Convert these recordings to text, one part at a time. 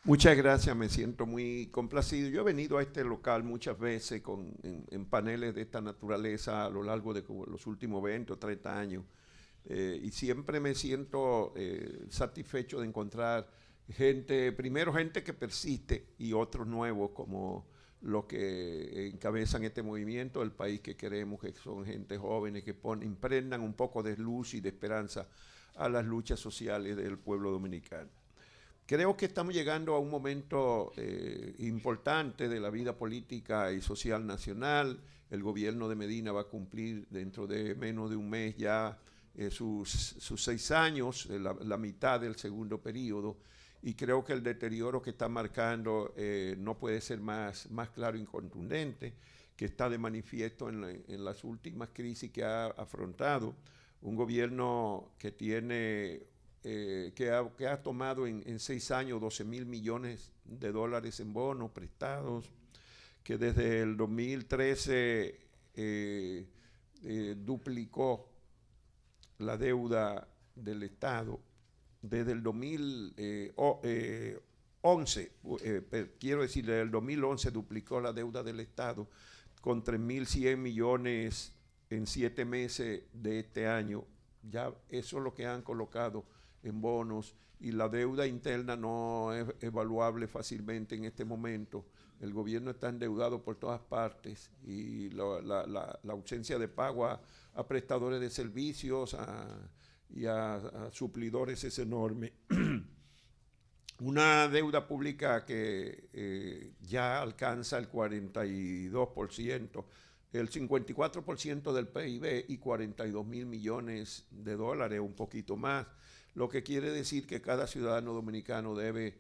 Muchas gracias, me siento muy complacido. Yo he venido a este local muchas veces en paneles de esta naturaleza a lo largo de como los últimos 20 o 30 años y siempre me siento satisfecho de encontrar gente, primero gente que persiste y otros nuevos como los que encabezan este movimiento, el país que queremos, que son gente jóvenes que impregnan un poco de luz y de esperanza a las luchas sociales del pueblo dominicano. Creo que estamos llegando a un momento importante de la vida política y social nacional. El gobierno de Medina va a cumplir dentro de menos de un mes ya sus 6 años, la mitad del segundo periodo, y creo que el deterioro que está marcando no puede ser más claro y contundente, que está de manifiesto en las últimas crisis que ha afrontado un gobierno que tiene que ha tomado en 6 años 12.000 millones de dólares en bonos prestados, que desde el 2013 duplicó la deuda del Estado. Desde el 2011, quiero decir, desde el 2011 duplicó la deuda del Estado con 3.100 millones en 7 meses de este año. Ya eso es lo que han colocado en bonos y la deuda interna no es evaluable fácilmente en este momento. El gobierno está endeudado por todas partes y la ausencia de pago a prestadores de servicios y a suplidores es enorme. Una deuda pública que ya alcanza el 42%, el 54% del PIB y 42.000 millones de dólares, un poquito más, lo que quiere decir que cada ciudadano dominicano debe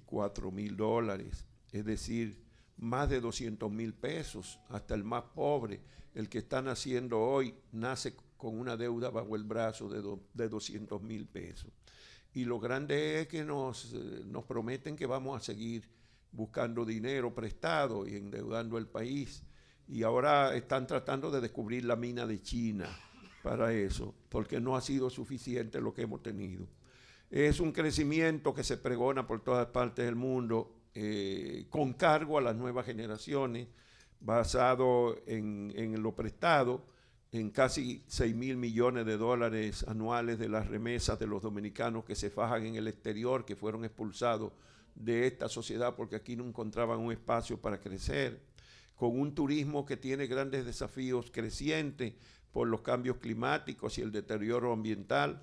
4.000 dólares, es decir, más de 200.000 pesos, hasta el más pobre, el que está naciendo hoy, nace con una deuda bajo el brazo de 200.000 pesos. Y lo grande es que nos prometen que vamos a seguir buscando dinero prestado y endeudando el país. Y ahora están tratando de descubrir la mina de China para eso, porque no ha sido suficiente lo que hemos tenido. Es un crecimiento que se pregona por todas partes del mundo, con cargo a las nuevas generaciones, basado en lo prestado, en casi 6.000 millones de dólares anuales de las remesas de los dominicanos que se fajan en el exterior, que fueron expulsados de esta sociedad porque aquí no encontraban un espacio para crecer, con un turismo que tiene grandes desafíos crecientes por los cambios climáticos y el deterioro ambiental,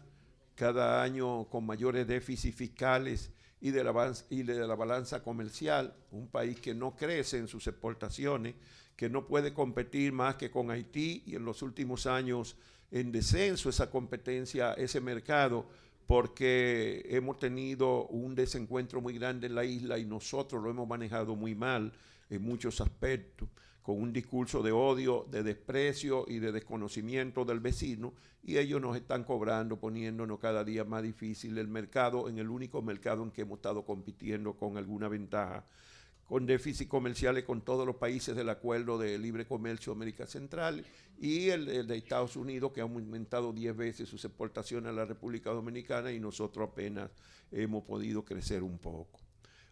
cada año con mayores déficits fiscales y de la balanza comercial, un país que no crece en sus exportaciones, que no puede competir más que con Haití y en los últimos años en descenso esa competencia, ese mercado, porque hemos tenido un desencuentro muy grande en la isla y nosotros lo hemos manejado muy mal en muchos aspectos, con un discurso de odio, de desprecio y de desconocimiento del vecino, y ellos nos están cobrando, poniéndonos cada día más difícil el mercado, en el único mercado en que hemos estado compitiendo con alguna ventaja, con déficit comerciales con todos los países del Acuerdo de Libre Comercio de América Central y el de Estados Unidos, que ha aumentado 10 veces sus exportaciones a la República Dominicana y nosotros apenas hemos podido crecer un poco.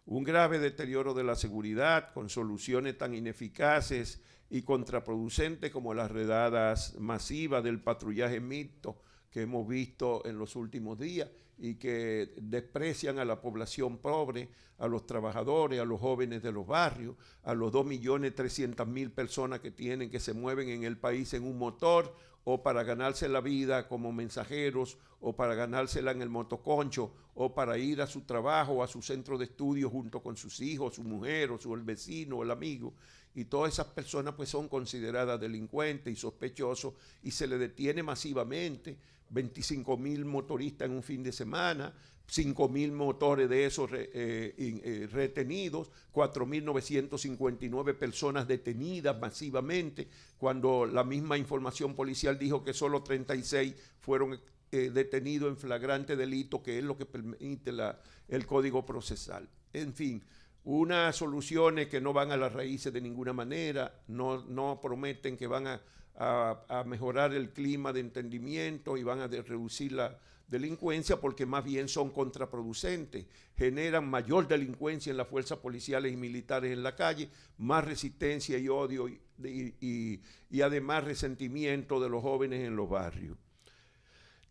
Un grave deterioro de la seguridad con soluciones tan ineficaces y contraproducentes como las redadas masivas del patrullaje mixto que hemos visto en los últimos días y que desprecian a la población pobre, a los trabajadores, a los jóvenes de los barrios, a los 2.300.000 personas que se mueven en el país en un motor o para ganarse la vida como mensajeros o para ganársela en el motoconcho o para ir a su trabajo o a su centro de estudio junto con sus hijos, su mujer o el vecino o el amigo. Y todas esas personas pues son consideradas delincuentes y sospechosos y se le detiene masivamente. 25.000 motoristas en un fin de semana, 5.000 motores de esos retenidos, 4.959 personas detenidas masivamente, cuando la misma información policial dijo que solo 36 fueron detenidos en flagrante delito, que es lo que permite el Código Procesal. En fin, unas soluciones que no van a las raíces de ninguna manera, no prometen que van a mejorar el clima de entendimiento y van a reducir la delincuencia porque más bien son contraproducentes, generan mayor delincuencia en las fuerzas policiales y militares en la calle, más resistencia y odio y además resentimiento de los jóvenes en los barrios.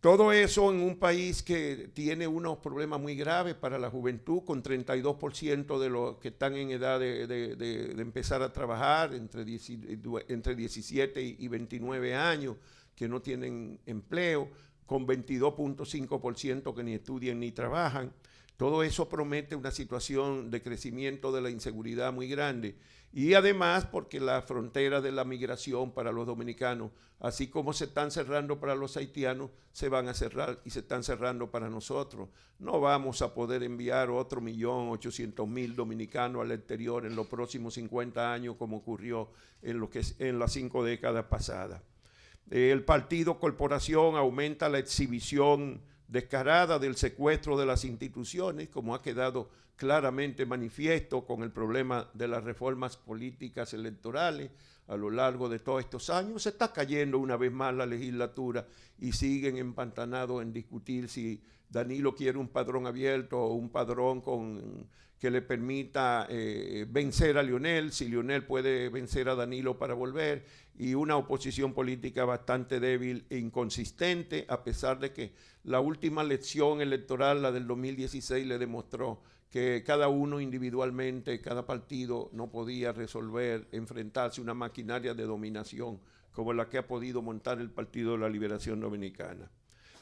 Todo eso en un país que tiene unos problemas muy graves para la juventud, con 32% de los que están en edad de empezar a trabajar, entre 17 y 29 años, que no tienen empleo, con 22.5% que ni estudian ni trabajan. Todo eso promete una situación de crecimiento de la inseguridad muy grande. Y además porque las fronteras de la migración para los dominicanos, así como se están cerrando para los haitianos, se van a cerrar y se están cerrando para nosotros. No vamos a poder enviar otro 1.800.000 dominicanos al exterior en los próximos 50 años como ocurrió en las 5 décadas pasadas. El partido Corporación aumenta la exhibición descarada del secuestro de las instituciones, como ha quedado claramente manifiesto con el problema de las reformas políticas electorales a lo largo de todos estos años. Se está cayendo una vez más la legislatura y siguen empantanados en discutir si Danilo quiere un padrón abierto o un padrón que le permita vencer a Leonel, si Leonel puede vencer a Danilo para volver, y una oposición política bastante débil e inconsistente, a pesar de que la última elección electoral, la del 2016, le demostró que cada uno individualmente, cada partido no podía resolver, enfrentarse a una maquinaria de dominación como la que ha podido montar el Partido de la Liberación Dominicana.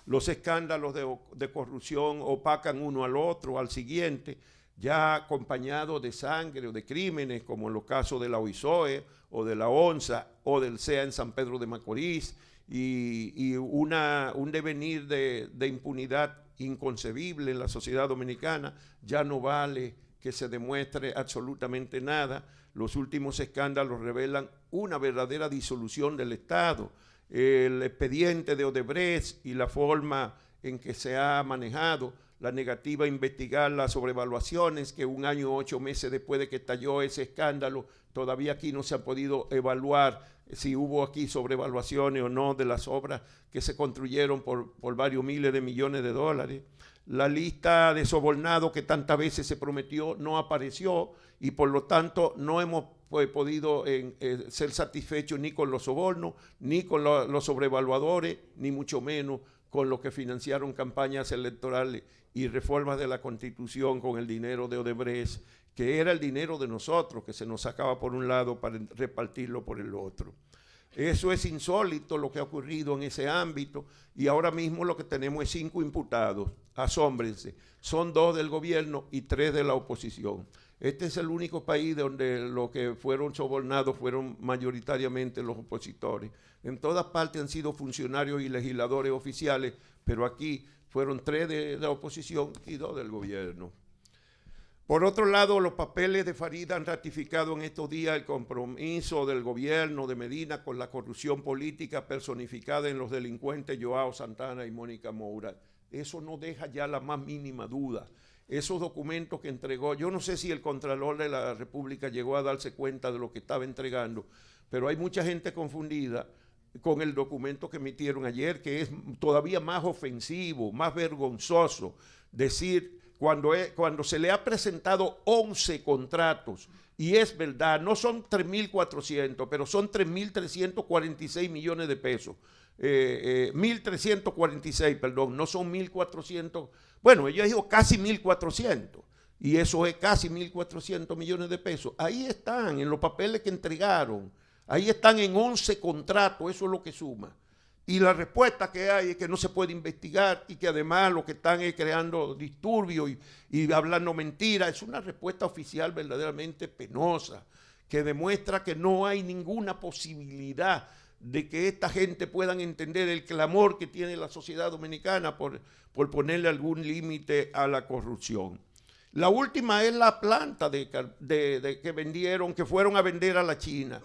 Los escándalos de corrupción opacan uno al otro, al siguiente, ya acompañado de sangre o de crímenes, como en los casos de la OISOE o de la ONSA o del CEA en San Pedro de Macorís, y un devenir de impunidad inconcebible en la sociedad dominicana. Ya no vale que se demuestre absolutamente nada. Los últimos escándalos revelan una verdadera disolución del Estado. El expediente de Odebrecht y la forma en que se ha manejado, la negativa a investigar las sobrevaluaciones, que 1 año 8 meses después de que estalló ese escándalo, todavía aquí no se ha podido evaluar si hubo aquí sobrevaluaciones o no de las obras que se construyeron por varios miles de millones de dólares. La lista de sobornados que tantas veces se prometió no apareció y por lo tanto no hemos podido ser satisfechos ni con los sobornos, ni con los sobrevaluadores, ni mucho menos con los que financiaron campañas electorales y reformas de la Constitución con el dinero de Odebrecht, que era el dinero de nosotros, que se nos sacaba por un lado para repartirlo por el otro. Eso es insólito lo que ha ocurrido en ese ámbito y ahora mismo lo que tenemos es 5 imputados. Asómbrense, son 2 del gobierno y 3 de la oposición. Este es el único país donde los que fueron sobornados fueron mayoritariamente los opositores. En todas partes han sido funcionarios y legisladores oficiales, pero aquí fueron 3 de la oposición y 2 del gobierno. Por otro lado, los papeles de Farida han ratificado en estos días el compromiso del gobierno de Medina con la corrupción política personificada en los delincuentes Joao Santana y Mónica Moura. Eso no deja ya la más mínima duda. Esos documentos que entregó, yo no sé si el Contralor de la República llegó a darse cuenta de lo que estaba entregando, pero hay mucha gente confundida con el documento que emitieron ayer, que es todavía más ofensivo, más vergonzoso, decir cuando se le ha presentado 11 contratos, y es verdad, no son 3.400, pero son 3.346 millones de pesos. 1.346, perdón, no son 1.400, bueno, ella dijo casi 1.400, y eso es casi 1.400 millones de pesos. Ahí están, en los papeles que entregaron, ahí están en 11 contratos, eso es lo que suma. Y la respuesta que hay es que no se puede investigar y que además lo que están es creando disturbios y hablando mentiras. Es una respuesta oficial verdaderamente penosa, que demuestra que no hay ninguna posibilidad de que esta gente puedan entender el clamor que tiene la sociedad dominicana por ponerle algún límite a la corrupción. La última es la planta que vendieron, que fueron a vender a la China.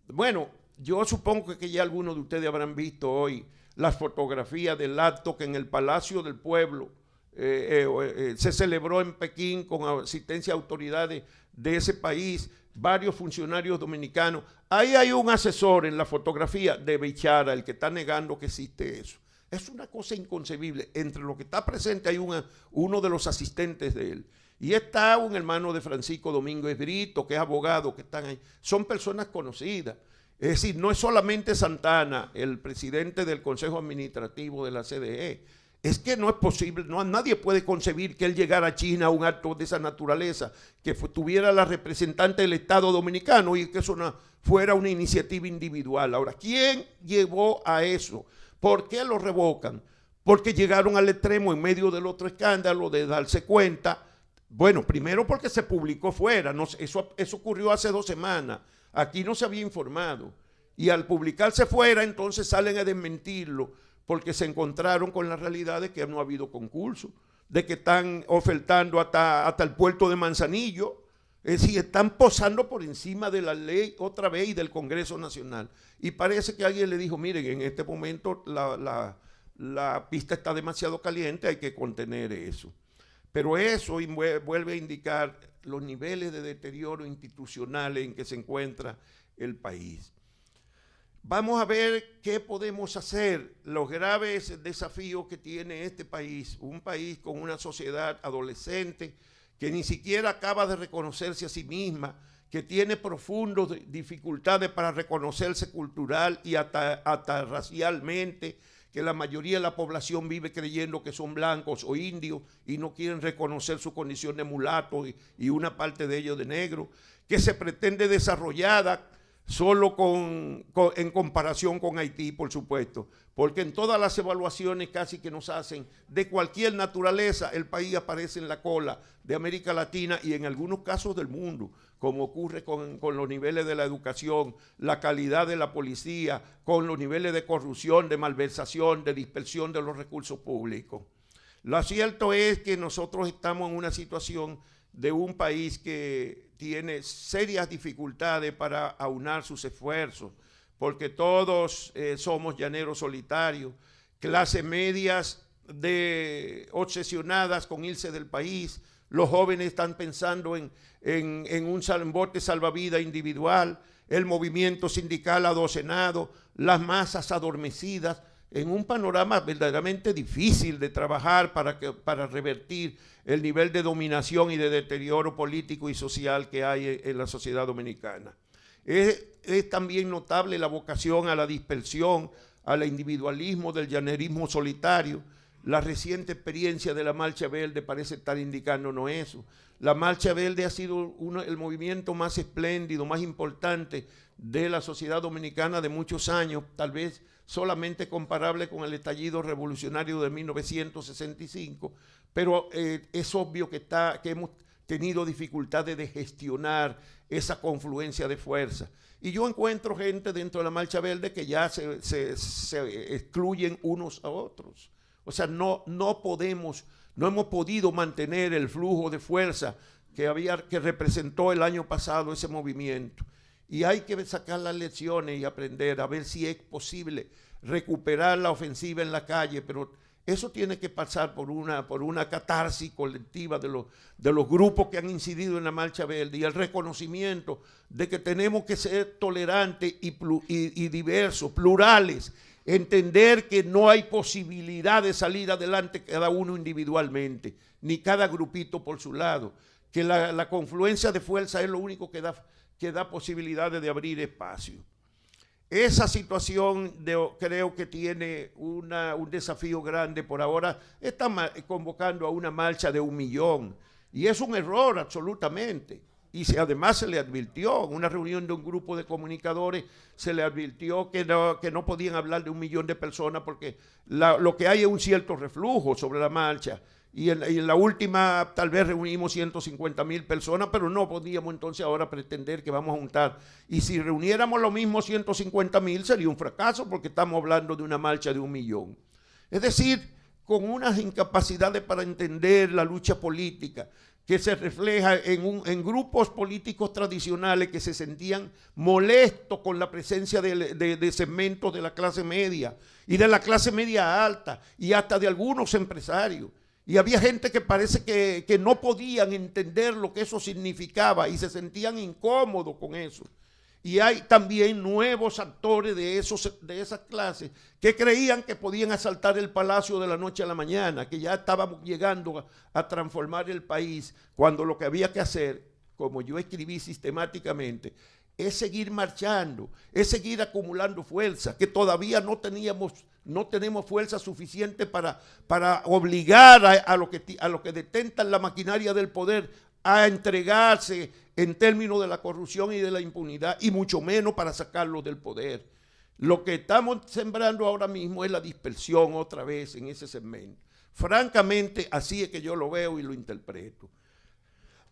Bueno, yo supongo que ya algunos de ustedes habrán visto hoy las fotografías del acto que en el Palacio del Pueblo se celebró en Pekín con asistencia de autoridades de ese país, varios funcionarios dominicanos. Ahí hay un asesor en la fotografía de Bichara, el que está negando que existe eso. Es una cosa inconcebible. Entre los que está presente hay uno de los asistentes de él. Y está un hermano de Francisco Domínguez Brito, que es abogado, que están ahí. Son personas conocidas. Es decir, no es solamente Santana, el presidente del Consejo Administrativo de la CDE. Es que no es posible, nadie puede concebir que él llegara a China a un acto de esa naturaleza, que tuviera la representante del Estado Dominicano y que eso fuera una iniciativa individual. Ahora, ¿quién llevó a eso? ¿Por qué lo revocan? Porque llegaron al extremo en medio del otro escándalo de darse cuenta. Bueno, primero porque se publicó fuera, eso ocurrió hace 2 semanas, aquí no se había informado. Y al publicarse fuera, entonces salen a desmentirlo, porque se encontraron con la realidad de que no ha habido concurso, de que están ofertando hasta el puerto de Manzanillo, es decir, están posando por encima de la ley otra vez y del Congreso Nacional. Y parece que alguien le dijo, miren, en este momento la pista está demasiado caliente, hay que contener eso. Pero eso vuelve a indicar los niveles de deterioro institucional en que se encuentra el país. Vamos a ver qué podemos hacer, los graves desafíos que tiene este país, un país con una sociedad adolescente que ni siquiera acaba de reconocerse a sí misma, que tiene profundas dificultades para reconocerse cultural y hasta racialmente, que la mayoría de la población vive creyendo que son blancos o indios y no quieren reconocer su condición de mulato y una parte de ellos de negro, que se pretende desarrollada solo en comparación con Haití, por supuesto, porque en todas las evaluaciones casi que nos hacen de cualquier naturaleza, el país aparece en la cola de América Latina y en algunos casos del mundo, como ocurre con los niveles de la educación, la calidad de la policía, con los niveles de corrupción, de malversación, de dispersión de los recursos públicos. Lo cierto es que nosotros estamos en una situación de un país que tiene serias dificultades para aunar sus esfuerzos, porque todos somos llaneros solitarios, clases medias obsesionadas con irse del país, los jóvenes están pensando en un bote salvavidas individual, el movimiento sindical adocenado, las masas adormecidas, en un panorama verdaderamente difícil de trabajar para revertir el nivel de dominación y de deterioro político y social que hay en la sociedad dominicana. Es también notable la vocación a la dispersión, al individualismo del llanerismo solitario. La reciente experiencia de la Marcha Verde parece estar indicándonos eso. La Marcha Verde ha sido el movimiento más espléndido, más importante de la sociedad dominicana de muchos años, tal vez solamente comparable con el estallido revolucionario de 1965, pero es obvio que hemos tenido dificultades de gestionar esa confluencia de fuerzas. Y yo encuentro gente dentro de la Marcha Verde que ya se excluyen unos a otros. O sea, no hemos podido mantener el flujo de fuerza que representó el año pasado ese movimiento. Y hay que sacar las lecciones y aprender a ver si es posible recuperar la ofensiva en la calle, pero eso tiene que pasar por una catarsis colectiva de los grupos que han incidido en la Marcha Verde y el reconocimiento de que tenemos que ser tolerantes y diversos, plurales, entender que no hay posibilidad de salir adelante cada uno individualmente, ni cada grupito por su lado, que la confluencia de fuerza es lo único que da posibilidades de abrir espacio. Esa situación creo que tiene un desafío grande. Por ahora están convocando a una marcha de 1 millón y es un error absolutamente. Y además se le advirtió, en una reunión de un grupo de comunicadores, se le advirtió que no podían hablar de 1 millón de personas porque lo que hay es un cierto reflujo sobre la marcha. Y en la última tal vez reunimos 150,000 personas, pero no podíamos entonces ahora pretender que vamos a juntar. Y si reuniéramos lo mismo 150,000 sería un fracaso porque estamos hablando de una marcha de 1 millón. Es decir, con unas incapacidades para entender la lucha política que se refleja en grupos políticos tradicionales que se sentían molestos con la presencia de segmentos de la clase media y de la clase media alta y hasta de algunos empresarios. Y había gente que parece que no podían entender lo que eso significaba y se sentían incómodos con eso. Y hay también nuevos actores de esas clases que creían que podían asaltar el palacio de la noche a la mañana, que ya estábamos llegando a transformar el país, cuando lo que había que hacer, como yo escribí sistemáticamente, es seguir marchando, es seguir acumulando fuerza, que todavía no tenemos fuerza suficiente para obligar a los que detentan la maquinaria del poder a entregarse en términos de la corrupción y de la impunidad, y mucho menos para sacarlos del poder. Lo que estamos sembrando ahora mismo es la dispersión otra vez en ese segmento. Francamente, así es que yo lo veo y lo interpreto.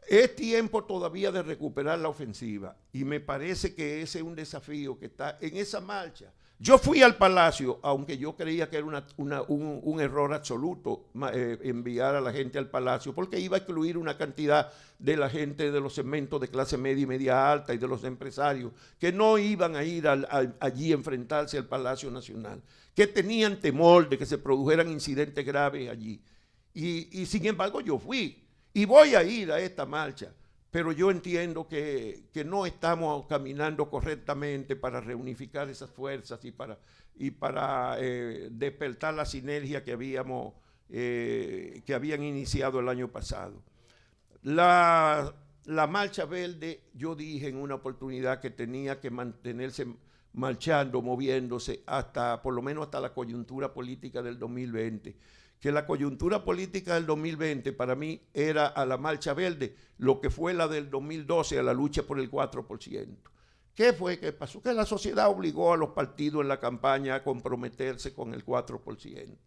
Es tiempo todavía de recuperar la ofensiva, y me parece que ese es un desafío que está en esa marcha. Yo fui al Palacio, aunque yo creía que era un error absoluto enviar a la gente al Palacio, porque iba a excluir una cantidad de la gente de los segmentos de clase media y media alta y de los empresarios que no iban a ir allí a enfrentarse al Palacio Nacional, que tenían temor de que se produjeran incidentes graves allí. Y sin embargo yo fui y voy a ir a esta marcha. Pero yo entiendo que no estamos caminando correctamente para reunificar esas fuerzas y para despertar la sinergia que habían iniciado el año pasado. La Marcha Verde, yo dije en una oportunidad que tenía que mantenerse marchando, moviéndose, por lo menos hasta la coyuntura política del 2020. Que la coyuntura política del 2020 para mí era a la Marcha Verde lo que fue la del 2012 a la lucha por el 4%. ¿Qué fue que pasó? Que la sociedad obligó a los partidos en la campaña a comprometerse con el 4%.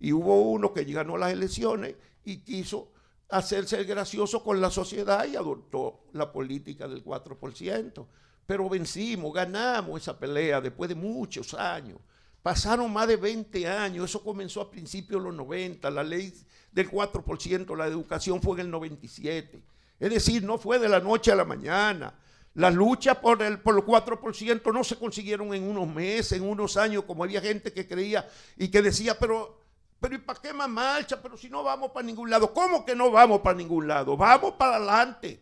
Y hubo uno que ganó las elecciones y quiso hacerse el gracioso con la sociedad y adoptó la política del 4%. Pero vencimos, ganamos esa pelea después de muchos años. Pasaron más de 20 años, eso comenzó a principios de los 90, la ley del 4%, la educación fue en el 97. Es decir, no fue de la noche a la mañana. Las luchas por los 4% no se consiguieron en unos meses, en unos años, como había gente que creía y que decía, pero ¿y para qué más marcha? Pero si no vamos para ningún lado. ¿Cómo que no vamos para ningún lado? Vamos para adelante.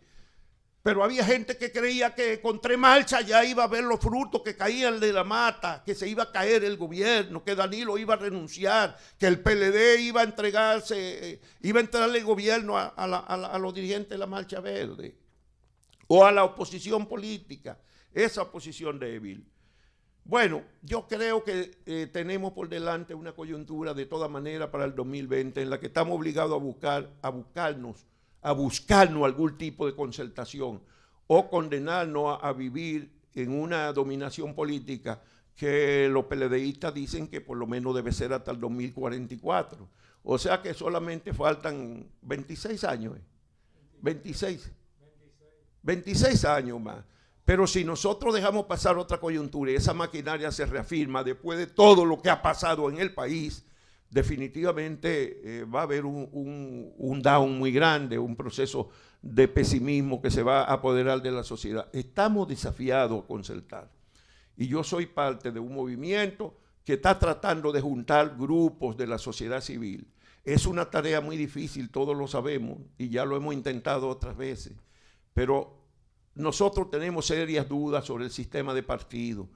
Pero había gente que creía que con 3 marchas ya iba a ver los frutos que caían de la mata, que se iba a caer el gobierno, que Danilo iba a renunciar, que el PLD iba a entregarle el gobierno a los dirigentes de la Marcha Verde o a la oposición política, esa oposición débil. Bueno, yo creo que tenemos por delante una coyuntura de toda manera para el 2020 en la que estamos obligados a buscarnos algún tipo de concertación o condenarnos a vivir en una dominación política que los PLDistas dicen que por lo menos debe ser hasta el 2044. O sea que solamente faltan 26 años. 26 años más. Pero si nosotros dejamos pasar otra coyuntura y esa maquinaria se reafirma después de todo lo que ha pasado en el país, definitivamente va a haber un down muy grande, un proceso de pesimismo que se va a apoderar de la sociedad. Estamos desafiados a concertar. Y yo soy parte de un movimiento que está tratando de juntar grupos de la sociedad civil. Es una tarea muy difícil, todos lo sabemos, y ya lo hemos intentado otras veces. Pero nosotros tenemos serias dudas sobre el sistema de partido.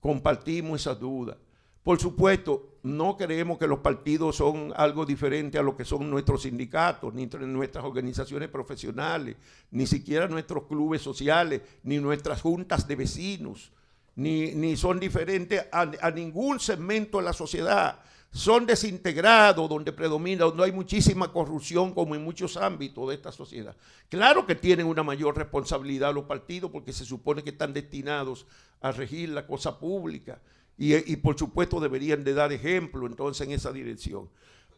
Compartimos esas dudas. Por supuesto, no creemos que los partidos son algo diferente a lo que son nuestros sindicatos, ni nuestras organizaciones profesionales, ni siquiera nuestros clubes sociales, ni nuestras juntas de vecinos, ni son diferentes a ningún segmento de la sociedad. Son desintegrados, donde predomina, donde hay muchísima corrupción, como en muchos ámbitos de esta sociedad. Claro que tienen una mayor responsabilidad los partidos, porque se supone que están destinados a regir la cosa pública. Y por supuesto deberían de dar ejemplo entonces en esa dirección.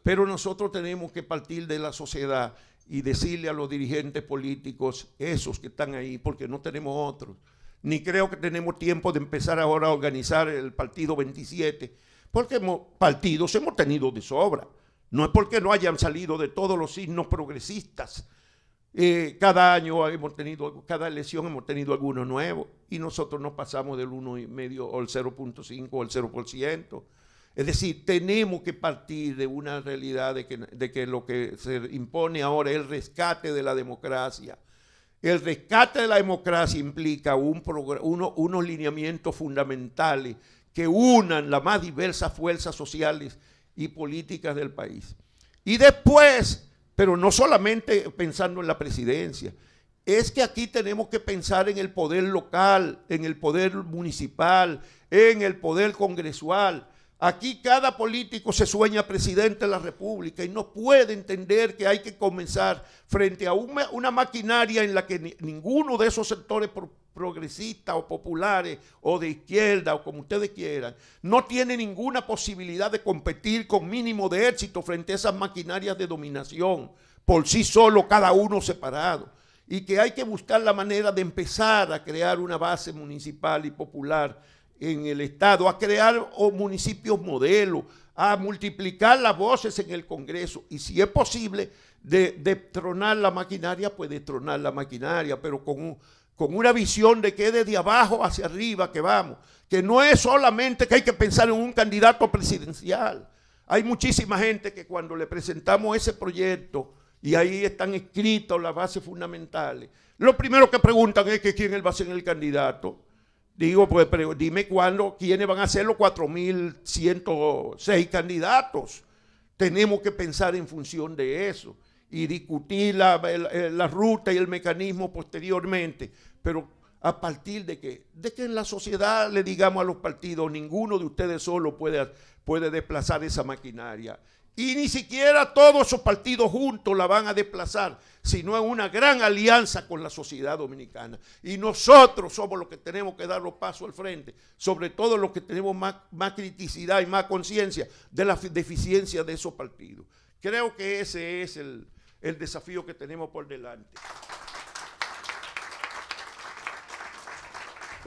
Pero nosotros tenemos que partir de la sociedad y decirle a los dirigentes políticos, esos que están ahí, porque no tenemos otros, ni creo que tenemos tiempo de empezar ahora a organizar el partido 27, porque partidos hemos tenido de sobra. No es porque no hayan salido de todos los signos progresistas. Cada año cada elección hemos tenido algunos nuevos y nosotros nos pasamos del 1,5 o el 0,5 o el 0%. Es decir, tenemos que partir de una realidad de que lo que se impone ahora es el rescate de la democracia. El rescate de la democracia implica unos lineamientos fundamentales que unan las más diversas fuerzas sociales y políticas del país. Y después, pero no solamente pensando en la presidencia, es que aquí tenemos que pensar en el poder local, en el poder municipal, en el poder congresual. Aquí cada político se sueña presidente de la República y no puede entender que hay que comenzar frente a una maquinaria en la que ninguno de esos sectores progresistas o populares o de izquierda o como ustedes quieran, no tiene ninguna posibilidad de competir con mínimo de éxito frente a esas maquinarias de dominación, por sí solo, cada uno separado. Y que hay que buscar la manera de empezar a crear una base municipal y popular en el Estado, a crear municipios modelos, a multiplicar las voces en el Congreso y si es posible de tronar la maquinaria, pues de tronar la maquinaria, pero con una visión de que es desde abajo hacia arriba que vamos, que no es solamente que hay que pensar en un candidato presidencial. Hay muchísima gente que cuando le presentamos ese proyecto y ahí están escritas las bases fundamentales, lo primero que preguntan es que quién va a ser el candidato. Digo, pues pero dime quiénes van a ser los 4.106 candidatos. Tenemos que pensar en función de eso y discutir la ruta y el mecanismo posteriormente. Pero a partir de que en la sociedad le digamos a los partidos, ninguno de ustedes solo puede desplazar esa maquinaria. Y ni siquiera todos esos partidos juntos la van a desplazar, sino en una gran alianza con la sociedad dominicana. Y nosotros somos los que tenemos que dar los pasos al frente, sobre todo los que tenemos más criticidad y más conciencia de la deficiencia de esos partidos. Creo que ese es el desafío que tenemos por delante.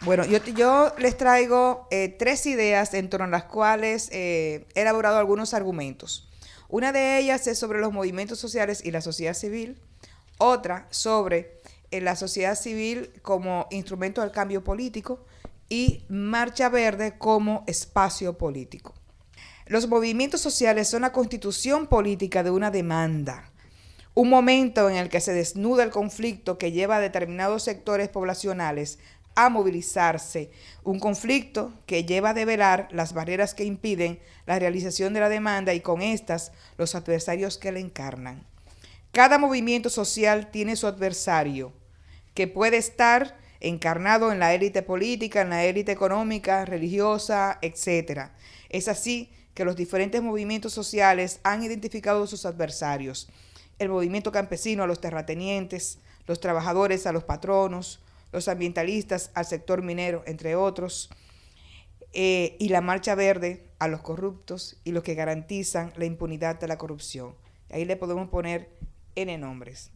Bueno, yo les traigo 3 ideas en torno a las cuales he elaborado algunos argumentos. Una de ellas es sobre los movimientos sociales y la sociedad civil. Otra sobre la sociedad civil como instrumento del cambio político y Marcha Verde como espacio político. Los movimientos sociales son la constitución política de una demanda, un momento en el que se desnuda el conflicto que lleva a determinados sectores poblacionales a movilizarse, un conflicto que lleva a develar las barreras que impiden la realización de la demanda y con estas los adversarios que la encarnan. Cada movimiento social tiene su adversario, que puede estar encarnado en la élite política, en la élite económica, religiosa, etc. Es así que los diferentes movimientos sociales han identificado sus adversarios. El movimiento campesino a los terratenientes, los trabajadores a los patronos, los ambientalistas al sector minero, entre otros, y la Marcha Verde a los corruptos y los que garantizan la impunidad de la corrupción. Ahí le podemos poner N nombres.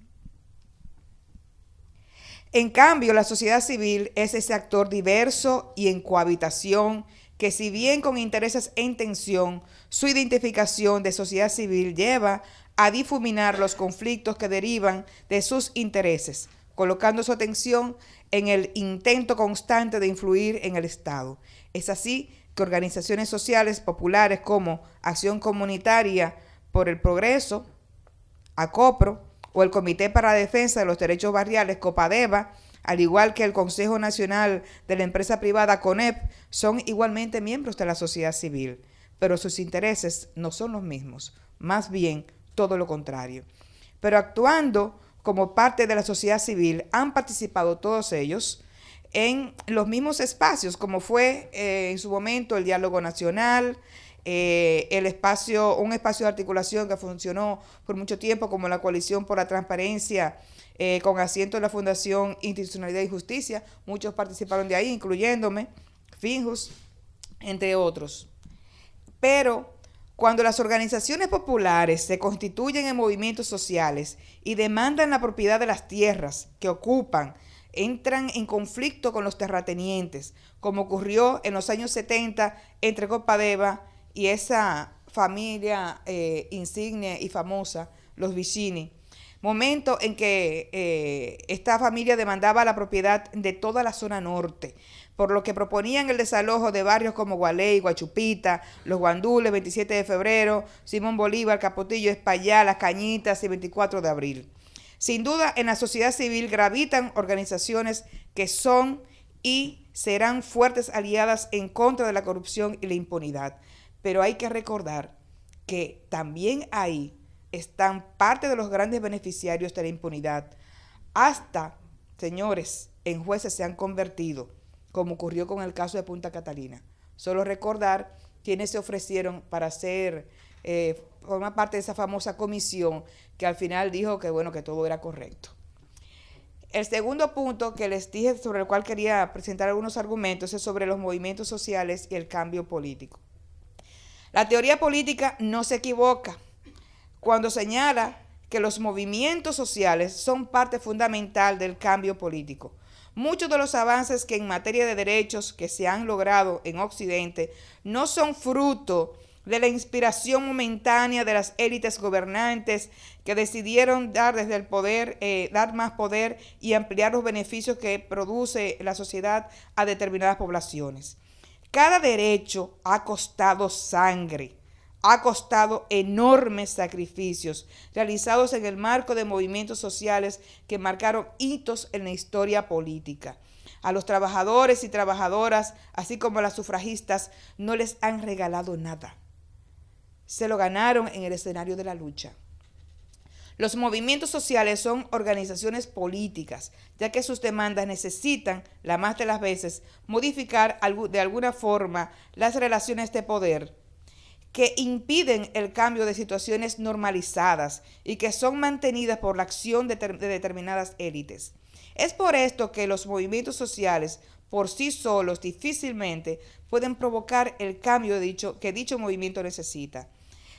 En cambio, la sociedad civil es ese actor diverso y en cohabitación que, si bien con intereses en tensión, su identificación de sociedad civil lleva a difuminar los conflictos que derivan de sus intereses, colocando su atención en el intento constante de influir en el Estado. Es así que organizaciones sociales populares como Acción Comunitaria por el Progreso, ACOPRO, o el Comité para la Defensa de los Derechos Barriales, COPADEVA, al igual que el Consejo Nacional de la Empresa Privada, CONEP, son igualmente miembros de la sociedad civil, pero sus intereses no son los mismos, más bien todo lo contrario. Pero actuando como parte de la sociedad civil, han participado todos ellos en los mismos espacios, como fue en su momento el diálogo nacional, un espacio de articulación que funcionó por mucho tiempo como la Coalición por la Transparencia, con asiento en la Fundación Institucionalidad y Justicia. Muchos participaron de ahí, incluyéndome, Finjus, entre otros. Pero cuando las organizaciones populares se constituyen en movimientos sociales y demandan la propiedad de las tierras que ocupan, entran en conflicto con los terratenientes, como ocurrió en los años 70 entre Copadeva y esa familia insignia y famosa, los Vicini. Momento en que esta familia demandaba la propiedad de toda la zona norte, por lo que proponían el desalojo de barrios como Gualey, Guachupita, Los Guandules, 27 de febrero, Simón Bolívar, Capotillo, Espaillá, Las Cañitas y 24 de abril. Sin duda, en la sociedad civil gravitan organizaciones que son y serán fuertes aliadas en contra de la corrupción y la impunidad. Pero hay que recordar que también ahí están parte de los grandes beneficiarios de la impunidad. Hasta, señores, en jueces se han convertido, como ocurrió con el caso de Punta Catalina. Solo recordar quienes se ofrecieron para formar parte de esa famosa comisión que al final dijo que bueno, que todo era correcto. El segundo punto que les dije, sobre el cual quería presentar algunos argumentos, es sobre los movimientos sociales y el cambio político. La teoría política no se equivoca cuando señala que los movimientos sociales son parte fundamental del cambio político. Muchos de los avances que en materia de derechos que se han logrado en Occidente no son fruto de la inspiración momentánea de las élites gobernantes que decidieron dar desde el poder, dar más poder y ampliar los beneficios que produce la sociedad a determinadas poblaciones. Cada derecho ha costado sangre, ha costado enormes sacrificios realizados en el marco de movimientos sociales que marcaron hitos en la historia política. A los trabajadores y trabajadoras, así como a las sufragistas, no les han regalado nada. Se lo ganaron en el escenario de la lucha. Los movimientos sociales son organizaciones políticas, ya que sus demandas necesitan, la más de las veces, modificar de alguna forma las relaciones de poder que impiden el cambio de situaciones normalizadas y que son mantenidas por la acción de determinadas élites. Es por esto que los movimientos sociales por sí solos difícilmente pueden provocar el cambio que dicho movimiento necesita.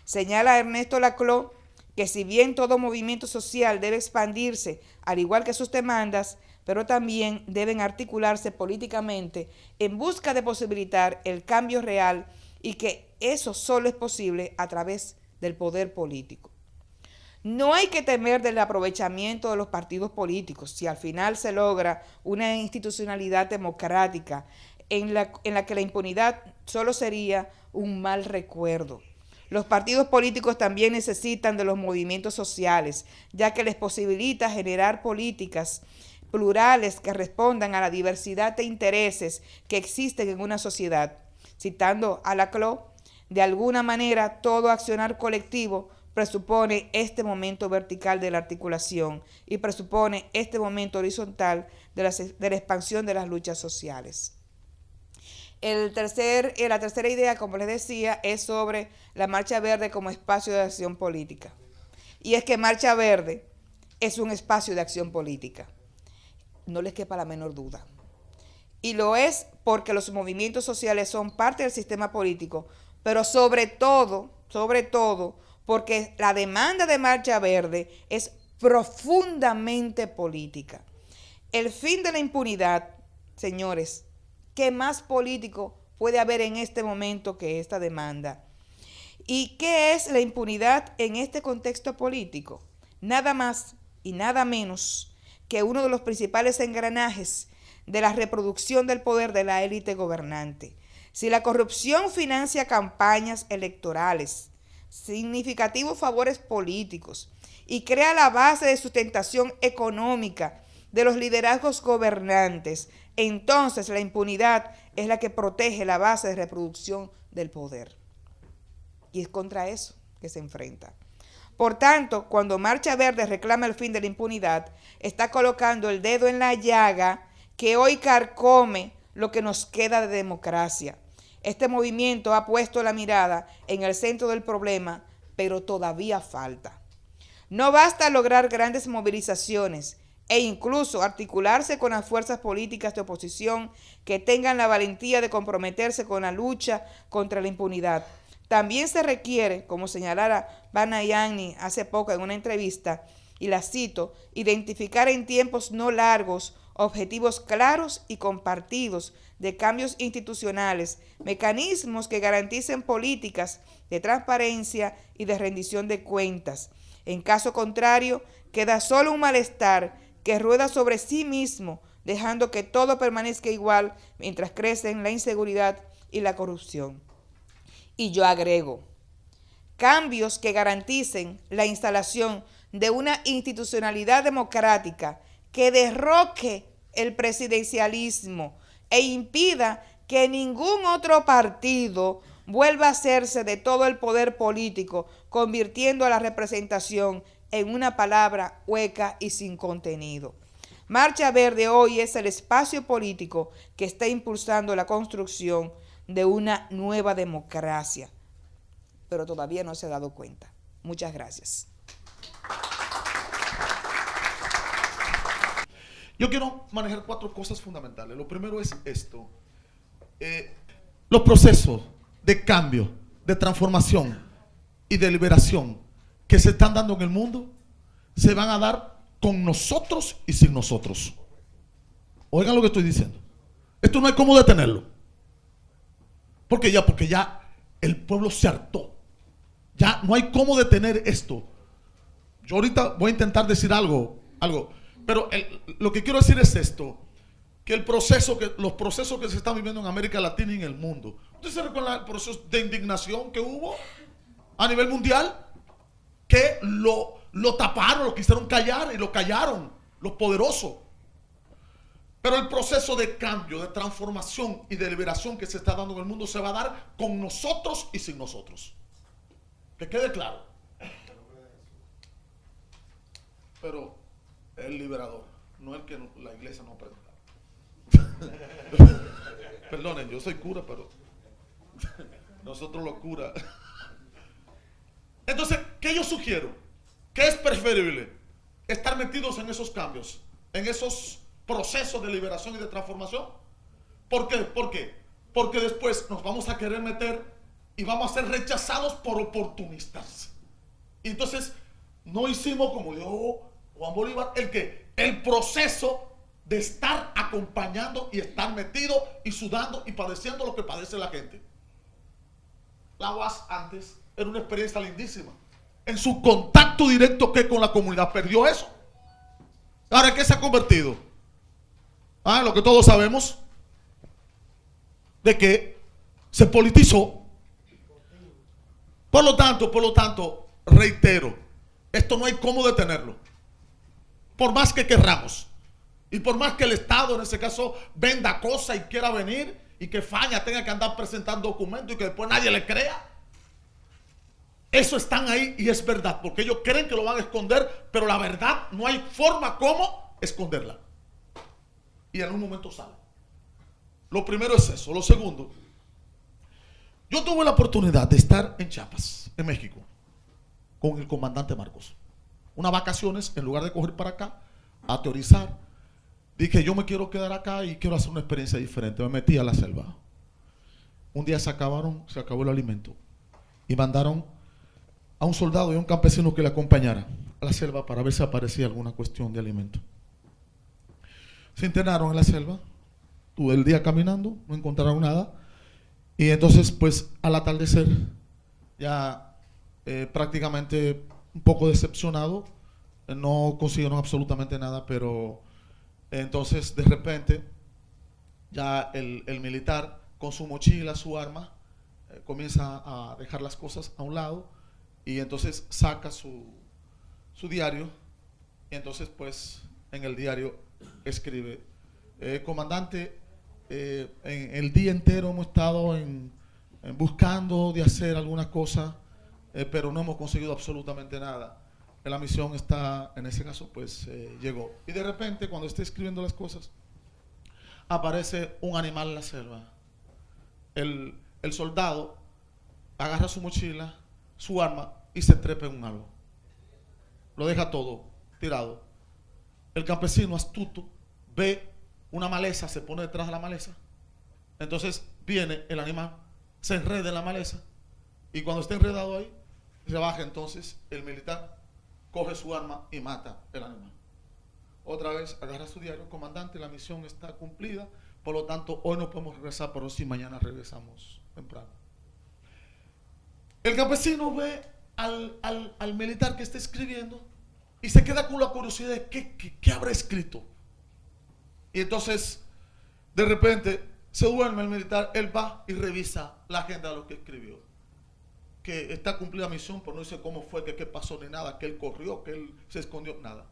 Señala Ernesto Laclau que si bien todo movimiento social debe expandirse al igual que sus demandas, pero también deben articularse políticamente en busca de posibilitar el cambio real y que eso solo es posible a través del poder político. No hay que temer del aprovechamiento de los partidos políticos si al final se logra una institucionalidad democrática en la que la impunidad solo sería un mal recuerdo. Los partidos políticos también necesitan de los movimientos sociales, ya que les posibilita generar políticas plurales que respondan a la diversidad de intereses que existen en una sociedad. Citando a Laclau, de alguna manera todo accionar colectivo presupone este momento vertical de la articulación y presupone este momento horizontal de la expansión de las luchas sociales. La tercera idea, como les decía, es sobre la Marcha Verde como espacio de acción política. Y es que Marcha Verde es un espacio de acción política. No les quepa la menor duda. Y lo es porque los movimientos sociales son parte del sistema político, pero sobre todo, porque la demanda de Marcha Verde es profundamente política. El fin de la impunidad, señores, ¿qué más político puede haber en este momento que esta demanda? ¿Y qué es la impunidad en este contexto político? Nada más y nada menos que uno de los principales engranajes de la reproducción del poder de la élite gobernante. Si la corrupción financia campañas electorales, significativos favores políticos y crea la base de sustentación económica de los liderazgos gobernantes, entonces la impunidad es la que protege la base de reproducción del poder. Y es contra eso que se enfrenta. Por tanto, cuando Marcha Verde reclama el fin de la impunidad, está colocando el dedo en la llaga que hoy carcome lo que nos queda de democracia. Este movimiento ha puesto la mirada en el centro del problema, pero todavía falta. No basta lograr grandes movilizaciones e incluso articularse con las fuerzas políticas de oposición que tengan la valentía de comprometerse con la lucha contra la impunidad. También se requiere, como señalara Vanna Yanni hace poco en una entrevista, y la cito, identificar en tiempos no largos objetivos claros y compartidos de cambios institucionales, mecanismos que garanticen políticas de transparencia y de rendición de cuentas. En caso contrario, queda solo un malestar que rueda sobre sí mismo, dejando que todo permanezca igual mientras crecen la inseguridad y la corrupción. Y yo agrego, cambios que garanticen la instalación de una institucionalidad democrática que derroque el presidencialismo e impida que ningún otro partido vuelva a hacerse de todo el poder político, convirtiendo a la representación en una palabra hueca y sin contenido. Marcha Verde hoy es el espacio político que está impulsando la construcción de una nueva democracia, pero todavía no se ha dado cuenta. Muchas gracias. Yo quiero manejar 4 cosas fundamentales. Lo primero es esto. Los procesos de cambio, de transformación y de liberación que se están dando en el mundo se van a dar con nosotros y sin nosotros. Oigan lo que estoy diciendo. Esto no hay cómo detenerlo. Porque ya el pueblo se hartó. Ya no hay cómo detener esto. Yo ahorita voy a intentar decir algo. Pero lo que quiero decir es esto. Que los procesos que se están viviendo en América Latina y en el mundo. ¿Ustedes se recuerdan el proceso de indignación que hubo a nivel mundial? Que lo taparon, lo quisieron callar y lo callaron los poderosos. Pero el proceso de cambio, de transformación y de liberación que se está dando en el mundo se va a dar con nosotros y sin nosotros. Que quede claro. Pero el liberador, no el que la iglesia no predica. Perdonen, yo soy cura, pero nosotros los curas. Entonces, ¿qué yo sugiero? ¿Qué es preferible? Estar metidos en esos cambios, en esos procesos de liberación y de transformación. ¿Por qué? Porque después nos vamos a querer meter y vamos a ser rechazados por oportunistas. Y entonces no hicimos, como dijo Juan Bolívar, el proceso de estar acompañando y estar metido y sudando y padeciendo lo que padece la gente. La UAS antes era una experiencia lindísima. En su contacto directo que con la comunidad perdió eso. Ahora, ¿qué se ha convertido? Lo que todos sabemos, de que se politizó. Por lo tanto, reitero, esto no hay cómo detenerlo. Por más que querramos. Y por más que el Estado, en ese caso, venda cosas y quiera venir, y que Faña tenga que andar presentando documentos y que después nadie le crea. Eso están ahí y es verdad, porque ellos creen que lo van a esconder, pero la verdad no hay forma como esconderla. Y en un momento sale. Lo primero es eso. Lo segundo, yo tuve la oportunidad de estar en Chiapas, en México, con el comandante Marcos. Unas vacaciones, en lugar de coger para acá, a teorizar, dije, yo me quiero quedar acá y quiero hacer una experiencia diferente. Me metí a la selva. Un día se acabó el alimento. Y mandaron a un soldado y a un campesino que le acompañara a la selva para ver si aparecía alguna cuestión de alimento. Se internaron en la selva, todo el día caminando, no encontraron nada. Y entonces, pues, al atardecer, ya prácticamente un poco decepcionado, no consiguieron absolutamente nada, pero entonces de repente ya el militar con su mochila, su arma, comienza a dejar las cosas a un lado y entonces saca su diario y entonces pues en el diario escribe, comandante, en el día entero hemos estado en buscando de hacer alguna cosa, pero no hemos conseguido absolutamente nada. La misión está, en ese caso, pues llegó. Y de repente, cuando esté escribiendo las cosas, aparece un animal en la selva. El soldado agarra su mochila, su arma y se trepa en un árbol. Lo deja todo tirado. El campesino astuto ve una maleza, se pone detrás de la maleza. Entonces viene el animal, se enreda en la maleza y cuando está enredado ahí, se baja entonces el militar, coge su arma y mata el animal. Otra vez agarra su diario, comandante, la misión está cumplida, por lo tanto hoy no podemos regresar, pero sí mañana regresamos temprano. El campesino ve al militar que está escribiendo y se queda con la curiosidad de qué habrá escrito. Y entonces de repente se duerme el militar, él va y revisa la agenda de lo que escribió. que está cumplida misión, pero no dice cómo fue, que qué pasó ni nada, que él corrió, que él se escondió, nada.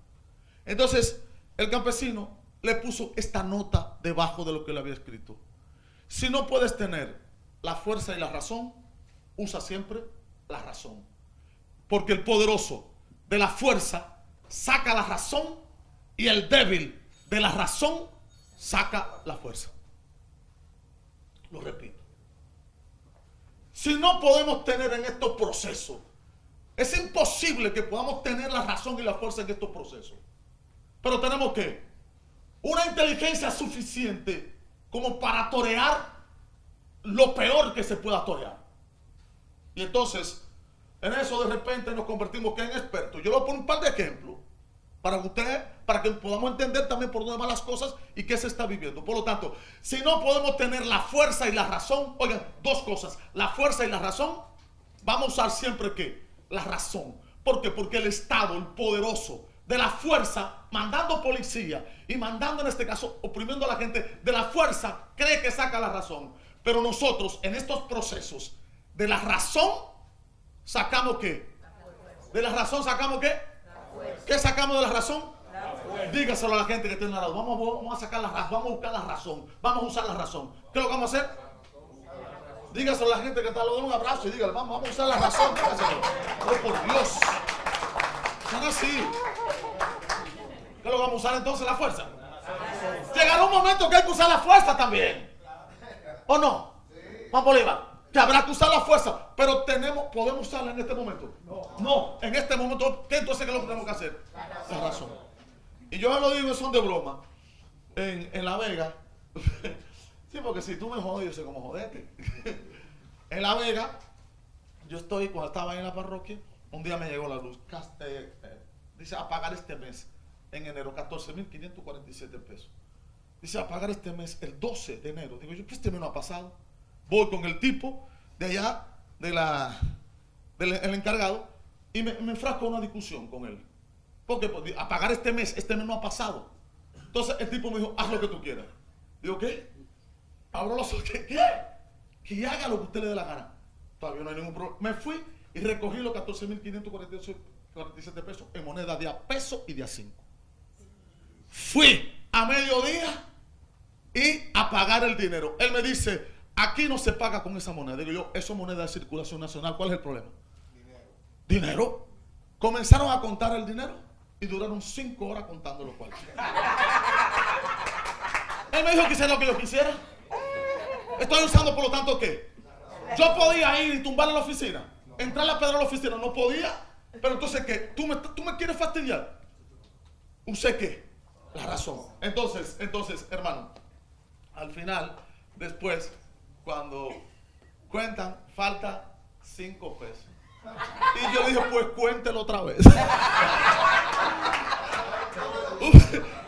Entonces, el campesino le puso esta nota debajo de lo que le había escrito. Si no puedes tener la fuerza y la razón, usa siempre la razón. Porque el poderoso de la fuerza saca la razón y el débil de la razón saca la fuerza. Lo repito. Si no podemos tener en estos procesos, es imposible que podamos tener la razón y la fuerza en estos procesos. Pero tenemos que una inteligencia suficiente como para torear lo peor que se pueda torear. Y entonces, en eso de repente nos convertimos en expertos. Yo le voy a poner un par de ejemplos para que podamos entender también por dónde van las cosas y qué se está viviendo. Por lo tanto, si no podemos tener la fuerza y la razón, oigan, dos cosas, la fuerza y la razón, vamos a usar siempre ¿qué? La razón. ¿Por qué? Porque el Estado, el poderoso de la fuerza, mandando policía y mandando en este caso, oprimiendo a la gente de la fuerza, cree que saca la razón. Pero nosotros en estos procesos de la razón, ¿sacamos qué? ¿De la razón sacamos qué? ¿Qué sacamos de la razón? Dígaselo a la gente que tiene la razón. Vamos a sacar la razón, vamos a buscar la razón, vamos a usar la razón. ¿Qué es lo que vamos a hacer? Dígaselo a la gente que está al lado, den un abrazo y dígale, vamos a usar la razón. Dígaselo. Oh, por Dios. Son así. ¿Qué es lo que vamos a usar entonces? La fuerza. Llegará un momento que hay que usar la fuerza también. ¿O no? Juan Bolívar, que habrá que usar la fuerza, pero podemos usarla en este momento. No, en este momento, ¿qué entonces qué es lo que tenemos que hacer? La razón. Y yo lo digo, son de broma. En La Vega, sí, porque si tú me jodes, yo sé cómo joderte. En La Vega, cuando estaba ahí en la parroquia, un día me llegó la luz. Dice, a pagar este mes, en enero, 14.547 pesos. Dice, a pagar este mes, el 12 de enero. Digo yo, pues este mes no ha pasado. Voy con el tipo de allá, el encargado, y me enfrasco en una discusión con él. Porque pues, a pagar este mes no ha pasado. Entonces el tipo me dijo, haz lo que tú quieras. Digo, ¿qué? Abro los ojos, ¿qué? Que haga lo que usted le dé la gana. Todavía no hay ningún problema. Me fui y recogí los 14.547 pesos en moneda de a peso y de a 5. Fui a mediodía y a pagar el dinero. Él me dice, aquí no se paga con esa moneda. Digo yo, eso es moneda de circulación nacional. ¿Cuál es el problema? Dinero. Comenzaron a contar el dinero y duraron 5 horas contando los cuales. Él me dijo que hiciera lo que yo quisiera. Estoy usando, por lo tanto, ¿qué? Yo podía ir y tumbar a la oficina, entrar a la pedra a la oficina, no podía. Pero entonces, ¿qué? ¿Tú me quieres fastidiar? ¿Usé qué? La razón. Entonces, hermano, al final, después, cuando cuentan, falta 5 pesos. Y yo dije, pues cuéntelo otra vez.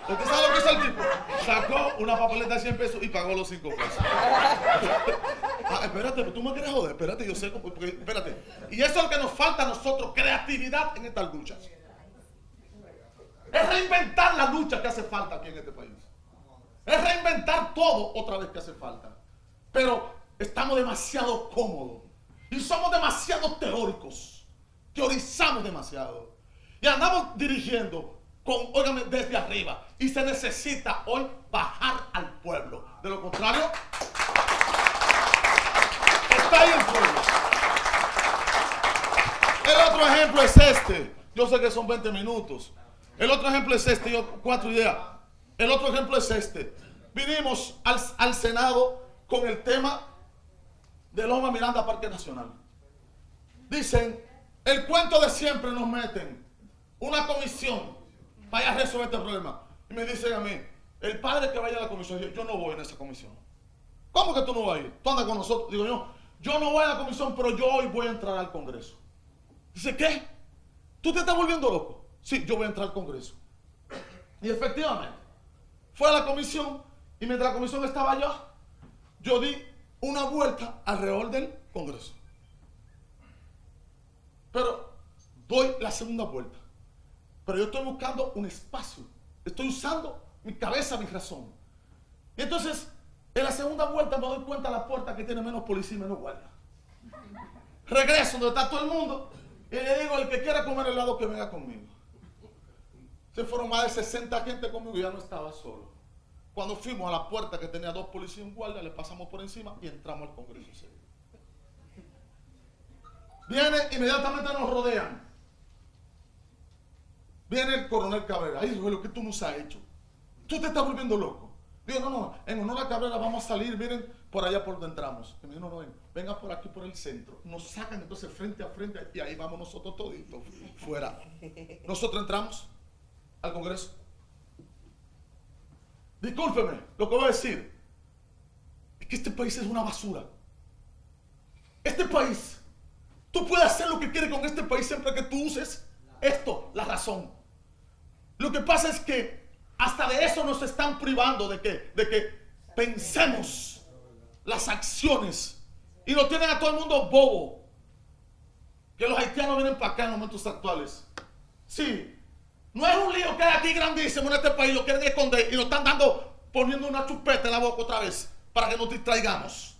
¿Usted sabe lo que hizo el tipo? Sacó una papeleta de 100 pesos y pagó los 5 pesos. Espérate, tú me quieres joder. Espérate, yo sé cómo. Espérate. Y eso es lo que nos falta a nosotros: creatividad en estas luchas. Es reinventar la lucha que hace falta aquí en este país. Es reinventar todo otra vez que hace falta. Pero estamos demasiado cómodos. Y somos demasiado teóricos. Teorizamos demasiado. Y andamos dirigiendo óigame, desde arriba. Y se necesita hoy bajar al pueblo. De lo contrario, está ahí el pueblo. El otro ejemplo es este. Yo sé que son 20 minutos. El otro ejemplo es este. Yo 4 ideas. El otro ejemplo es este. Vinimos al Senado con el tema de Loma Miranda Parque Nacional. Dicen, el cuento de siempre nos meten una comisión para resolver este problema. Y me dicen a mí, el padre que vaya a la comisión, yo no voy en esa comisión. ¿Cómo que tú no vas a ir? Tú andas con nosotros. Digo yo no voy a la comisión, pero yo hoy voy a entrar al Congreso. Dice, ¿qué? ¿Tú te estás volviendo loco? Sí, yo voy a entrar al Congreso. Y efectivamente, fue a la comisión y mientras la comisión estaba allá, yo di una vuelta alrededor del Congreso. Pero doy la segunda vuelta. Pero yo estoy buscando un espacio. Estoy usando mi cabeza, mi razón. Y entonces, en la segunda vuelta me doy cuenta de la puerta que tiene menos policía y menos guardia. Regreso donde está todo el mundo y le digo, el que quiera comer helado que venga conmigo. Se fueron más de 60 gente conmigo y ya no estaba solo. Cuando fuimos a la puerta que tenía 2 policías y un guardia, le pasamos por encima y entramos al Congreso. Viene, inmediatamente nos rodean. Viene el coronel Cabrera. Ay, lo que tú nos has hecho. Tú te estás volviendo loco. Digo, no, en honor a Cabrera vamos a salir, miren, por allá por donde entramos. Y me dijo, no, venga por aquí, por el centro. Nos sacan entonces frente a frente y ahí vamos nosotros toditos, fuera. Nosotros entramos al Congreso. Discúlpeme, lo que voy a decir es que este país es una basura. Este país, tú puedes hacer lo que quieres con este país siempre que tú uses esto, la razón. Lo que pasa es que hasta de eso nos están privando, de que pensemos las acciones, y lo tienen a todo el mundo bobo, que los haitianos vienen para acá en momentos actuales. Sí, no es un lío que hay aquí grandísimo en este país, lo quieren esconder y nos están poniendo una chupeta en la boca otra vez para que nos distraigamos.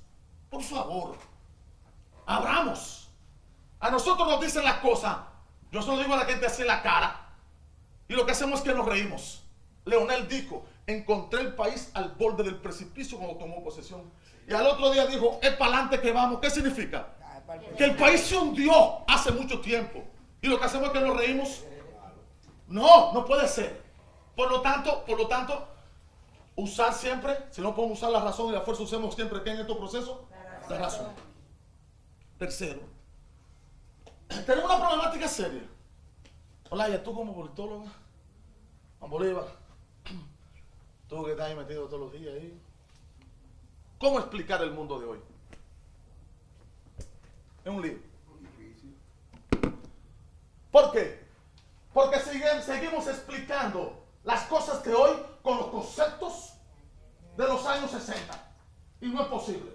Por favor, abramos. A nosotros nos dicen las cosas, yo se lo digo a la gente así en la cara, y lo que hacemos es que nos reímos. Leonel dijo, encontré el país al borde del precipicio cuando tomó posesión. Y al otro día dijo, es para adelante que vamos. ¿Qué significa? Que el país se hundió hace mucho tiempo. Y lo que hacemos es que nos reímos. No, no puede ser. Por lo tanto, usar siempre, si no podemos usar la razón y la fuerza, usemos siempre que en estos procesos, la razón. Tercero, tenemos una problemática seria. Hola, ya tú como politóloga, Juan Bolívar, tú que estás ahí metido todos los días ahí. ¿Cómo explicar el mundo de hoy? Es un lío. ¿Por qué? Porque seguimos explicando las cosas de hoy con los conceptos de los años 60. Y no es posible.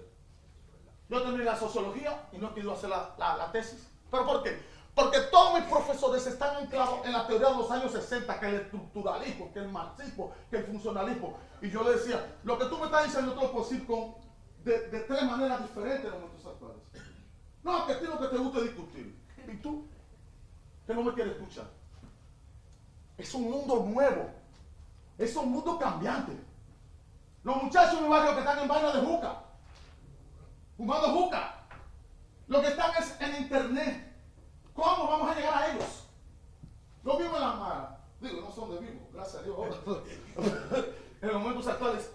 Yo terminé la sociología y no he querido hacer la tesis. ¿Pero por qué? Porque todos mis profesores están anclados en la teoría de los años 60, que el estructuralismo, que el marxismo, que el funcionalismo. Y yo le decía, lo que tú me estás diciendo, yo te lo puedo decir de 3 maneras diferentes en los momentos actuales. No, que a ti lo que te gusta es discutir. ¿Y tú? Que no me quieres escuchar. Es un mundo nuevo. Es un mundo cambiante. Los muchachos en mi barrio que están en vaina de juca, fumando juca, lo que están es en internet. ¿Cómo vamos a llegar a ellos? Los vimos en la mara. Digo, no son de vivo, gracias a Dios. En los momentos actuales.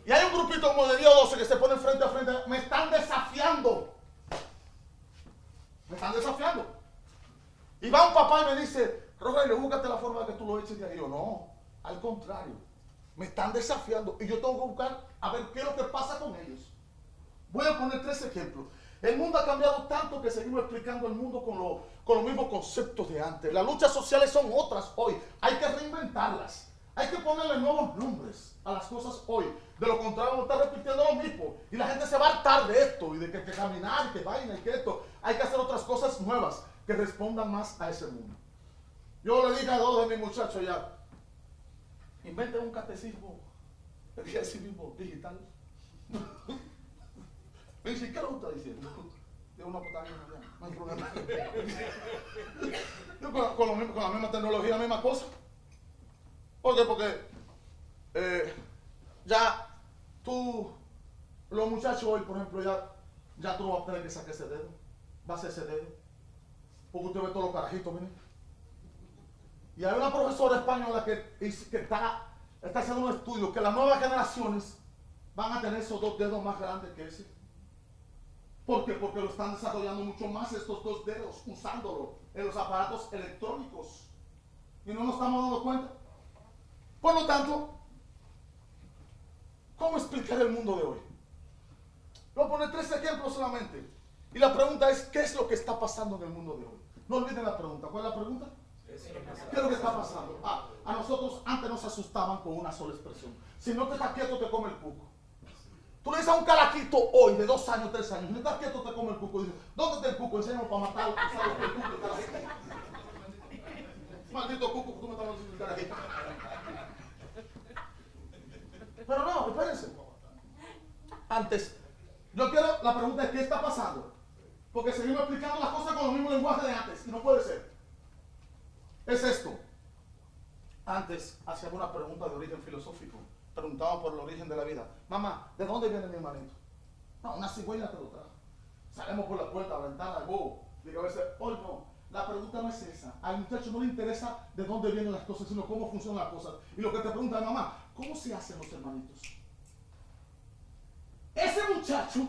Y hay un grupito como de 10 o 12 que se ponen frente a frente. Me están desafiando. Me están desafiando. Y va un papá y me dice, Rogelio, búscate la forma de que tú lo eches de ahí. Yo, no, al contrario. Me están desafiando. Y yo tengo que buscar a ver qué es lo que pasa con ellos. Voy a poner 3 ejemplos. El mundo ha cambiado tanto que seguimos explicando el mundo con los mismos conceptos de antes. Las luchas sociales son otras hoy. Hay que reinventarlas. Hay que ponerle nuevos nombres a las cosas hoy. De lo contrario, vamos a estar repitiendo lo mismo. Y la gente se va a hartar de esto. Y de que caminar, y que vaina, y que esto. Hay que hacer otras cosas nuevas que respondan más a ese mundo. Yo le dije a 2 de mis muchachos ya, inventen un catecismo digital. Me dice, ¿qué lo está diciendo? Digo, no, pues está bien, no hay problema. Yo con la misma tecnología, la misma cosa. ¿Por qué? Porque ya tú, los muchachos hoy, por ejemplo, ya tú no vas a tener que sacar ese dedo. Va a ser ese dedo. Porque usted ve todos los carajitos, miren. Y hay una profesora española que está haciendo un estudio que las nuevas generaciones van a tener esos 2 dedos más grandes que ese. ¿Por qué? Porque lo están desarrollando mucho más estos 2 dedos, usándolo en los aparatos electrónicos. Y no nos estamos dando cuenta. Por lo tanto, ¿cómo explicar el mundo de hoy? Voy a poner 3 ejemplos solamente. Y la pregunta es, ¿qué es lo que está pasando en el mundo de hoy? No olviden la pregunta. ¿Cuál es la pregunta? ¿Qué es lo que está pasando? A nosotros antes nos asustaban con una sola expresión. Si no te estás quieto, te come el cuco. Tú le dices a un caraquito hoy de 2 años, 3 años, si no estás quieto, te come el cuco. Y dices, ¿dónde está el cuco? Enséñame para matarlo. El cuco, el carajito. Maldito cuco, tú me estás diciendo el carajito. Pero no, espérense. Antes, la pregunta es, ¿qué está pasando? porque seguimos explicando las cosas con el mismo lenguaje de antes, y no puede ser. Es esto. Antes hacíamos una pregunta de origen filosófico. Preguntaban por el origen de la vida. Mamá, ¿de dónde viene mi hermanito? No, una cigüeña te lo trajo. Salimos por la puerta, ventana, digo a veces, hoy no. La pregunta no es esa. Al muchacho no le interesa de dónde vienen las cosas, sino cómo funcionan las cosas. Y lo que te pregunta es, mamá, ¿cómo se hacen los hermanitos? Ese muchacho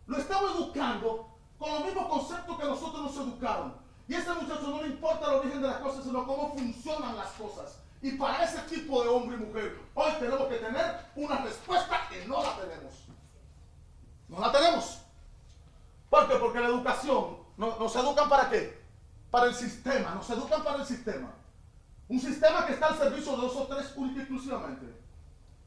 lo estamos educando con los mismos conceptos que nosotros nos educaron. Y a ese muchacho no le importa el origen de las cosas, sino cómo funcionan las cosas. Y para ese tipo de hombre y mujer, hoy tenemos que tener una respuesta que no la tenemos. No la tenemos. ¿Por qué? Porque la educación, ¿nos educan para qué? Para el sistema, nos educan para el sistema. Un sistema que está al servicio de 2 o 3 únicos exclusivamente.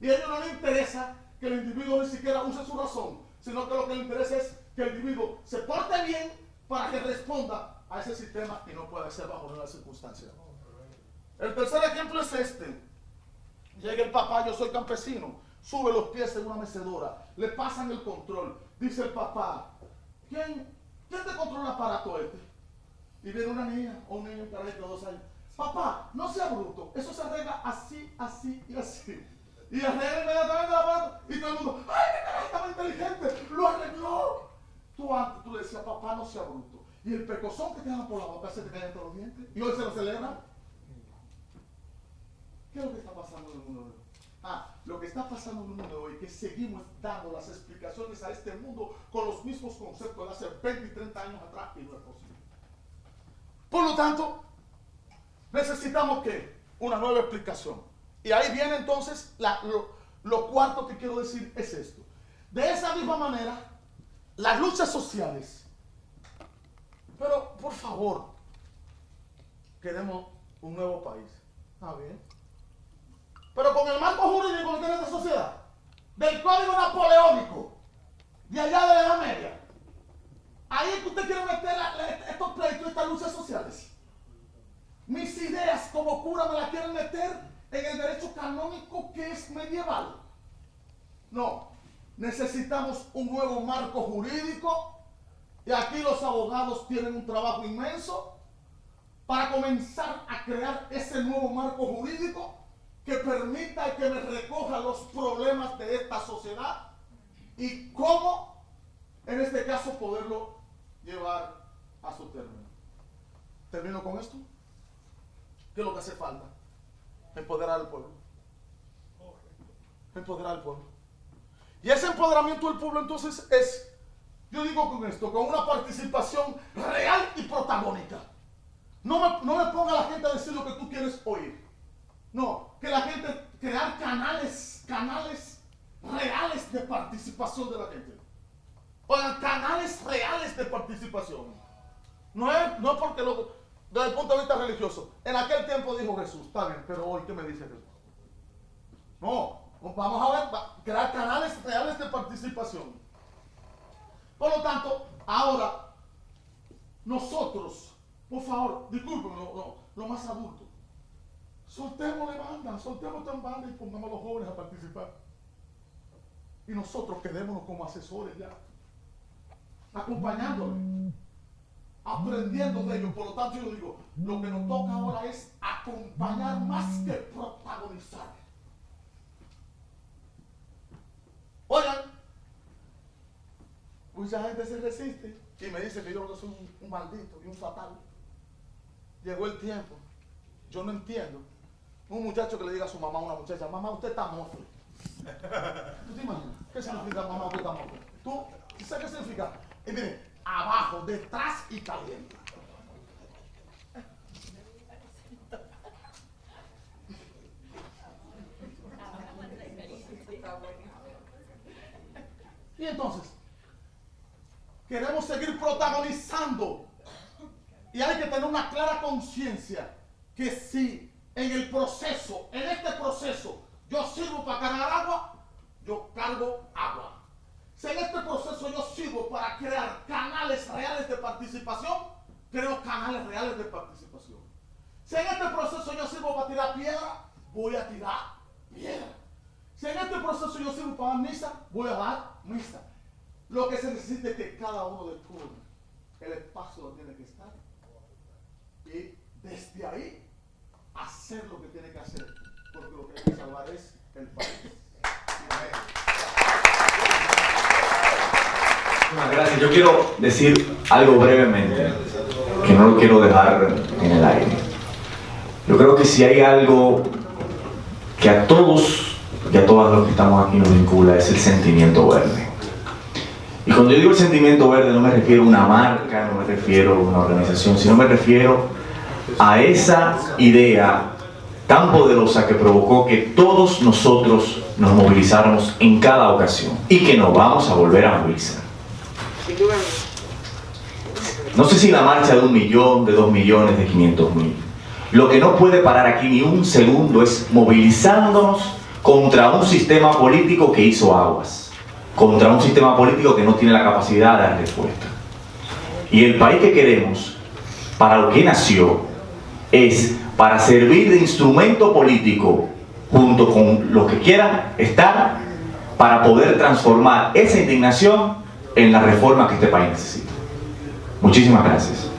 Y a ellos no les interesa que el individuo ni siquiera use su razón, sino que lo que le interesa es que el individuo se porte bien para que responda a ese sistema y no puede ser bajo ninguna circunstancia. El tercer ejemplo es este. Llega el papá, yo soy campesino, sube los pies en una mecedora, le pasan el control, dice el papá, ¿quién te controla el aparato este? Y viene una niña o un niño de 2 años, papá, no sea bruto, eso se arregla así, así y así. Y arregla inmediatamente el aparato y todo el mundo, ¡ay, qué caray, estaba inteligente! ¡Lo arregló! Tú antes tú le decías, papá, no sea bruto. Y el pecozón que te da por la boca se te cae entre los dientes. Y hoy se lo celebra. ¿Qué es lo que está pasando en el mundo de hoy? Lo que está pasando en el mundo de hoy es que seguimos dando las explicaciones a este mundo con los mismos conceptos de hace 20 y 30 años atrás y no es posible. Por lo tanto, necesitamos ¿qué? Una nueva explicación. Y ahí viene entonces lo cuarto que quiero decir es esto. De esa misma manera, las luchas sociales. Pero, por favor, queremos un nuevo país. Está bien. Pero con el marco jurídico que tiene esta sociedad, del código napoleónico, de allá de la Edad Media, ahí es que usted quiere meter estos pleitos, estas luchas sociales. Mis ideas como cura me las quieren meter en el derecho canónico que es medieval. No, necesitamos un nuevo marco jurídico y aquí los abogados tienen un trabajo inmenso para comenzar a crear ese nuevo marco jurídico que permita que me recoja los problemas de esta sociedad y cómo, en este caso, poderlo llevar a su término. ¿Termino con esto? ¿Qué es lo que hace falta? Empoderar al pueblo. Empoderar al pueblo. Y ese empoderamiento del pueblo entonces es, yo digo con esto, con una participación real y protagónica. No me ponga a la gente a decir lo que tú quieres oír. No, que la gente, crear canales reales de participación de la gente. Oigan, canales reales de participación. No es porque desde el punto de vista religioso, en aquel tiempo dijo Jesús, está bien, pero hoy, ¿qué me dice Jesús? No, vamos a ver, crear canales reales de participación. Por lo tanto, ahora, nosotros, por favor, discúlpenme, lo más adulto, soltemos en banda y pongamos a los jóvenes a participar. Y nosotros quedémonos como asesores ya, acompañándoles, aprendiendo de ellos. Por lo tanto, yo digo, lo que nos toca ahora es acompañar más que protagonizar. Oigan, mucha gente se resiste y me dice que yo soy un maldito y un fatal. Llegó el tiempo, yo no entiendo. Un muchacho que le diga a su mamá, a una muchacha, mamá, usted está mofle. ¿Tú te imaginas? ¿Qué significa mamá, usted está mofle? ¿Tú sabes qué significa? Y mire, abajo, detrás y caliente. Y entonces, queremos seguir protagonizando. Y hay que tener una clara conciencia que si en este proceso, yo sirvo para cargar agua, yo cargo agua. Si en este proceso yo sirvo para crear canales reales de participación, creo canales reales de participación. Si en este proceso yo sirvo para tirar piedra, voy a tirar piedra. Si en este proceso yo sirvo para dar misa, voy a dar misa. Lo que se necesita es que cada uno descubra el espacio donde tiene que estar y desde ahí hacer lo que tiene que hacer, porque lo que hay que salvar es el país. Gracias. Yo quiero decir algo brevemente, que no lo quiero dejar en el aire. Yo creo que si hay algo que a todos y a todas los que estamos aquí nos vincula, es el sentimiento verde. Y cuando yo digo el sentimiento verde, no me refiero a una marca, no me refiero a una organización, sino me refiero a esa idea tan poderosa que provocó que todos nosotros nos movilizáramos en cada ocasión y que nos vamos a volver a movilizar. No sé si la marcha de 1 millón, de 2 millones, de 500.000. Lo que no puede parar aquí ni un segundo es movilizándonos contra un sistema político que hizo aguas, contra un sistema político que no tiene la capacidad de dar respuesta. Y el país que queremos, para lo que nació, es para servir de instrumento político junto con los que quieran estar para poder transformar esa indignación en la reforma que este país necesita. Muchísimas gracias.